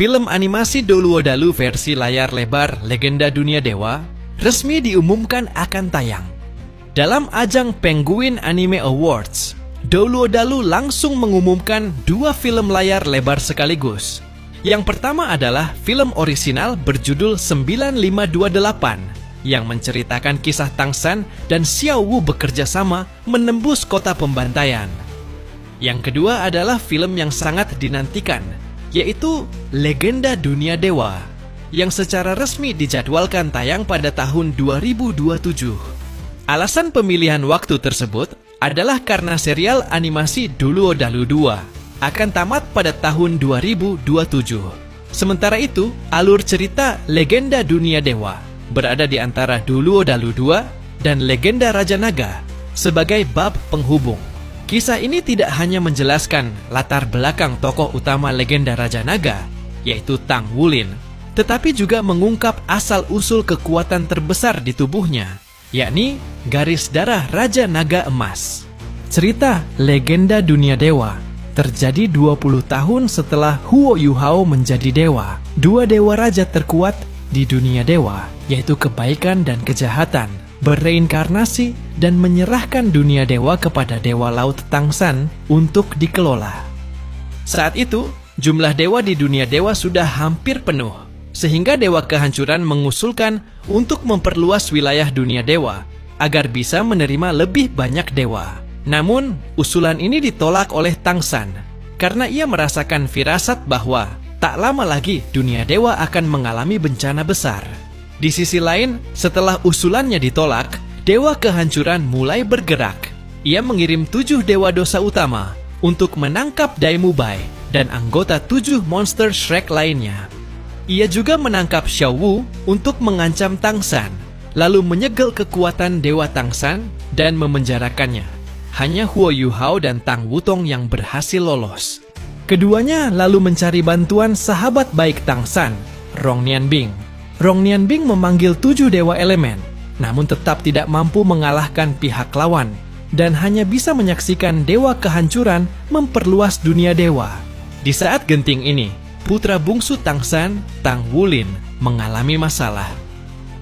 film animasi Doluodalu versi layar lebar Legenda Dunia Dewa resmi diumumkan akan tayang. Dalam ajang Penguin Anime Awards, Doluodalu langsung mengumumkan 2 film layar lebar sekaligus. Yang pertama adalah film orisinal berjudul 9528 yang menceritakan kisah Tangsan dan Xiao Wu bekerja sama menembus kota pembantaian. Yang kedua adalah film yang sangat dinantikan, yaitu Legenda Dunia Dewa, yang secara resmi dijadwalkan tayang pada tahun 2027. Alasan pemilihan waktu tersebut adalah karena serial animasi Doluodalu 2 akan tamat pada tahun 2027. Sementara itu, alur cerita Legenda Dunia Dewa berada di antara Doluodalu 2 dan Legenda Raja Naga sebagai bab penghubung. Kisah ini tidak hanya menjelaskan latar belakang tokoh utama Legenda Raja Naga, yaitu Tang Wulin, tetapi juga mengungkap asal-usul kekuatan terbesar di tubuhnya, yakni garis darah Raja Naga Emas. Cerita Legenda Dunia Dewa terjadi 20 tahun setelah Huo Yuhao menjadi dewa. 2 dewa raja terkuat di dunia dewa, yaitu kebaikan dan kejahatan, bereinkarnasi dan menyerahkan dunia dewa kepada dewa laut Tangsan untuk dikelola. Saat itu, jumlah dewa di dunia dewa sudah hampir penuh, sehingga dewa kehancuran mengusulkan untuk memperluas wilayah dunia dewa agar bisa menerima lebih banyak dewa. Namun, usulan ini ditolak oleh Tangsan karena ia merasakan firasat bahwa tak lama lagi dunia dewa akan mengalami bencana besar. Di sisi lain, setelah usulannya ditolak, dewa kehancuran mulai bergerak. Ia mengirim 7 dewa dosa utama untuk menangkap Daimubai dan anggota 7 monster Shrek lainnya. Ia juga menangkap Xiao Wu untuk mengancam Tangsan, lalu menyegel kekuatan dewa Tangsan dan memenjarakannya. Hanya Huo Yuhao dan Tang Wutong yang berhasil lolos. Keduanya lalu mencari bantuan sahabat baik Tangsan, Rong Nianbing. Rong Nianbing memanggil 7 dewa elemen, namun tetap tidak mampu mengalahkan pihak lawan, dan hanya bisa menyaksikan dewa kehancuran memperluas dunia dewa. Di saat genting ini, putra bungsu Tangsan, Tang Wulin, mengalami masalah.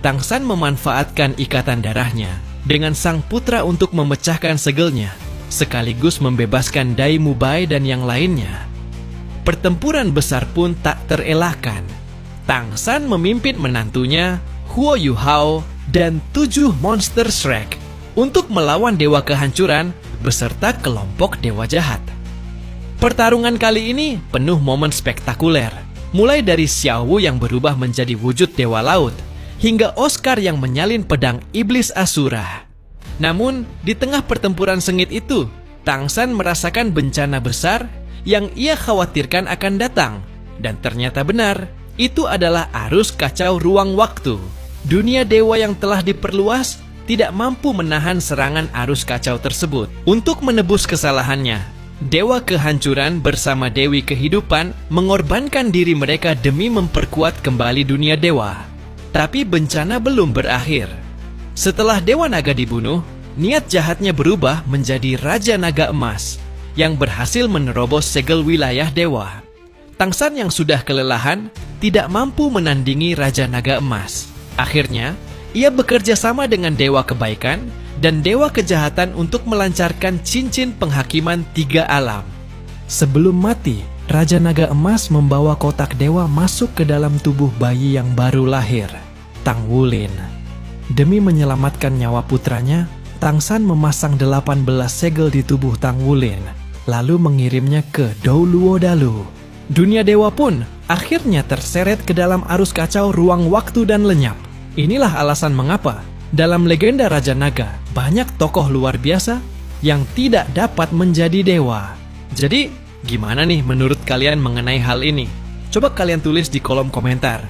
Tangsan memanfaatkan ikatan darahnya dengan sang putra untuk memecahkan segelnya, sekaligus membebaskan Daimubai dan yang lainnya. Pertempuran besar pun tak terelakkan. Tangsan memimpin menantunya, Huo Yuhao, dan 7 monster Shrek untuk melawan dewa kehancuran beserta kelompok dewa jahat. Pertarungan kali ini penuh momen spektakuler, mulai dari Xiao Wu yang berubah menjadi wujud dewa laut, hingga Oscar yang menyalin pedang iblis Asura. Namun, di tengah pertempuran sengit itu, Tangsan merasakan bencana besar yang ia khawatirkan akan datang, dan ternyata benar. Itu adalah arus kacau ruang waktu. Dunia dewa yang telah diperluas tidak mampu menahan serangan arus kacau tersebut. Untuk menebus kesalahannya, dewa kehancuran bersama dewi kehidupan mengorbankan diri mereka demi memperkuat kembali dunia dewa. Tapi bencana belum berakhir. Setelah dewa naga dibunuh, niat jahatnya berubah menjadi Raja Naga Emas yang berhasil menerobos segel wilayah dewa. Tangsan yang sudah kelelahan tidak mampu menandingi Raja Naga Emas. Akhirnya, ia bekerja sama dengan Dewa Kebaikan dan Dewa Kejahatan untuk melancarkan cincin penghakiman 3 alam. Sebelum mati, Raja Naga Emas membawa kotak dewa masuk ke dalam tubuh bayi yang baru lahir, Tang Wulin. Demi menyelamatkan nyawa putranya, Tangsan memasang 18 segel di tubuh Tang Wulin, lalu mengirimnya ke Doluodalu. Dunia dewa pun akhirnya terseret ke dalam arus kacau ruang waktu dan lenyap. Inilah alasan mengapa dalam Legenda Raja Naga banyak tokoh luar biasa yang tidak dapat menjadi dewa. Jadi, gimana nih menurut kalian mengenai hal ini? Coba kalian tulis di kolom komentar.